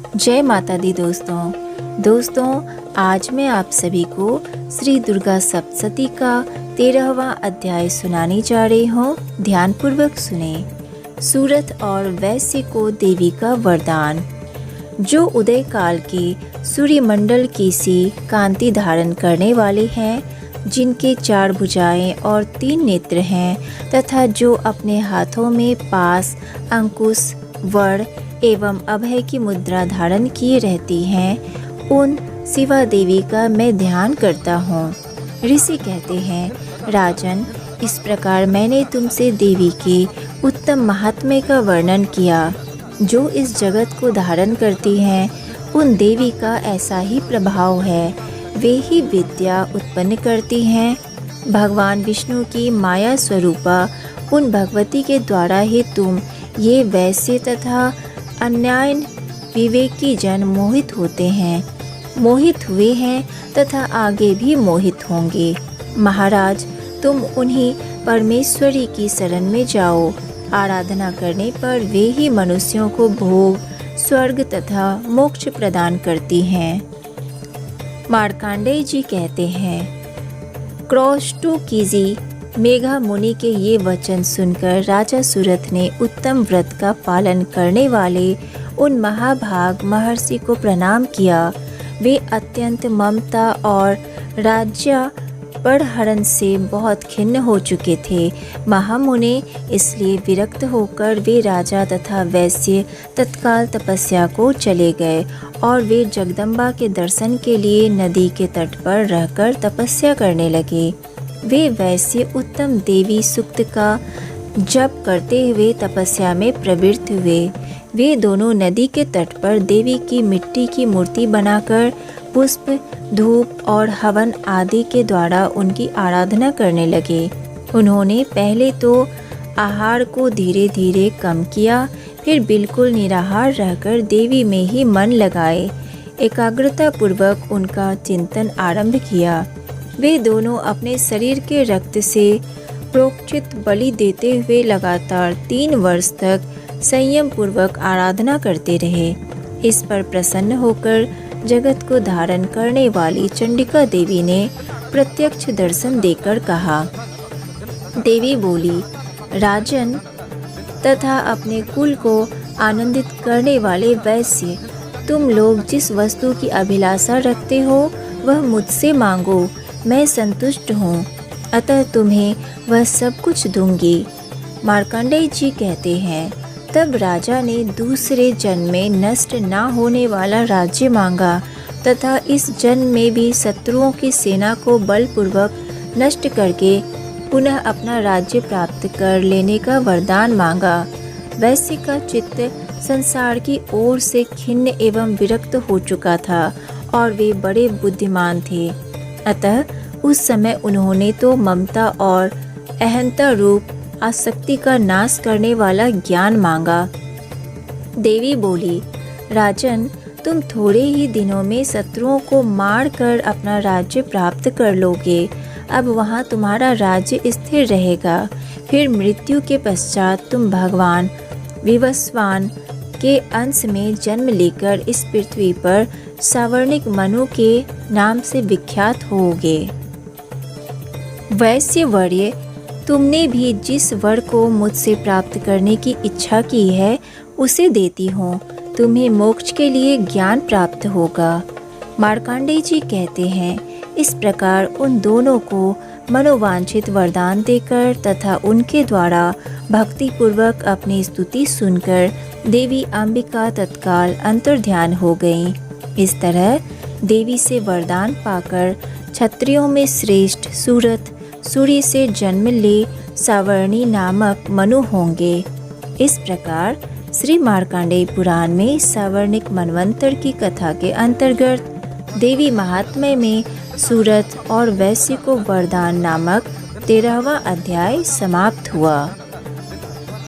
जय माता दी दोस्तों, आज मैं आप सभी को श्री दुर्गा सप्तशती का 13वां अध्याय सुनाने जा रही हूँ। ध्यानपूर्वक सुने। सूरत और वैश्य को देवी का वरदान। जो उदय काल के सूर्यमंडल की सी कांति धारण करने वाले हैं, जिनके 4 भुजाएं और 3 नेत्र हैं, तथा जो अपने हाथों में पास, अंकुश, वड़ एवं अभय की मुद्रा धारण किए रहती हैं, उन शिवा देवी का मैं ध्यान करता हूँ। ऋषि कहते हैं, राजन, इस प्रकार मैंने तुमसे देवी के उत्तम महात्म्य का वर्णन किया। जो इस जगत को धारण करती हैं, उन देवी का ऐसा ही प्रभाव है। वे ही विद्या उत्पन्न करती हैं। भगवान विष्णु की माया स्वरूपा उन भगवती के द्वारा ही तुम ये वैश्य तथा अन्याय विवेकी जन मोहित होते हैं, मोहित हुए हैं तथा आगे भी मोहित होंगे। महाराज, तुम उन्हीं परमेश्वरी की शरण में जाओ। आराधना करने पर वे ही मनुष्यों को भोग, स्वर्ग तथा मोक्ष प्रदान करती हैं। मार्कंडेय जी कहते हैं, क्रौष्टु कीजी मेघा मुनि के ये वचन सुनकर राजा सूरत ने उत्तम व्रत का पालन करने वाले उन महाभाग महर्षि को प्रणाम किया। वे अत्यंत ममता और राज्य परहरण से बहुत खिन्न हो चुके थे। महामुनि इसलिए विरक्त होकर वे राजा तथा वैश्य तत्काल तपस्या को चले गए और वे जगदम्बा के दर्शन के लिए नदी के तट पर रहकर तपस्या करने लगे। वे वैश्य उत्तम देवी सूक्त का जप करते हुए तपस्या में प्रवृत्त हुए। वे दोनों नदी के तट पर देवी की मिट्टी की मूर्ति बनाकर पुष्प, धूप और हवन आदि के द्वारा उनकी आराधना करने लगे। उन्होंने पहले तो आहार को धीरे धीरे कम किया, फिर बिल्कुल निराहार रहकर देवी में ही मन लगाए एकाग्रता पूर्वक उनका चिंतन आरंभ किया। वे दोनों अपने शरीर के रक्त से प्रोक्षित बलि देते हुए लगातार 3 वर्ष तक संयम पूर्वक आराधना करते रहे। इस पर प्रसन्न होकर जगत को धारण करने वाली चंडिका देवी ने प्रत्यक्ष दर्शन देकर कहा। देवी बोली, राजन तथा अपने कुल को आनंदित करने वाले वैश्य, तुम लोग जिस वस्तु की अभिलाषा रखते हो वह मुझसे मांगो, मैं संतुष्ट हूँ, अतः तुम्हें वह सब कुछ दूंगी। मार्कंडेय जी कहते हैं, तब राजा ने दूसरे जन्म में नष्ट न होने वाला राज्य मांगा तथा इस जन्म में भी शत्रुओं की सेना को बलपूर्वक नष्ट करके पुनः अपना राज्य प्राप्त कर लेने का वरदान मांगा। वैश्य का चित्त संसार की ओर से खिन्न एवं विरक्त हो चुका था और वे बड़े बुद्धिमान थे। अतः उस समय उन्होंने तो ममता और अहंता रूप आसक्ति का नाश करने वाला ज्ञान मांगा। देवी बोली, राजन, तुम थोड़े ही दिनों में शत्रुओं को मार कर अपना राज्य प्राप्त कर लोगे। अब वहाँ तुम्हारा राज्य स्थिर रहेगा। फिर मृत्यु के पश्चात तुम भगवान विवस्वान के अंश में जन्म लेकर इस पृथ्वी पर सावर्णिक मनु के नाम से विख्यात होगे। वैश्य वर्य, तुमने भी जिस वर को मुझसे प्राप्त करने की इच्छा की है उसे देती हूँ। तुम्हें मोक्ष के लिए ज्ञान प्राप्त होगा। मार्कंडेय जी कहते हैं, इस प्रकार उन दोनों को मनोवांछित वरदान देकर तथा उनके द्वारा भक्ति पूर्वक अपनी स्तुति सुनकर देवी अंबिका तत्काल अंतर्ध्यान हो गईं। इस तरह देवी से वरदान पाकर क्षत्रियों में श्रेष्ठ सूरत सूर्य से जन्म ले सावर्णी नामक मनु होंगे। इस प्रकार श्री मार्कंडेय पुराण में सावर्णिक मनवंतर की कथा के अंतर्गत देवी महात्म्य में सूरत और वैश्य को वरदान नामक 13वां अध्याय समाप्त हुआ।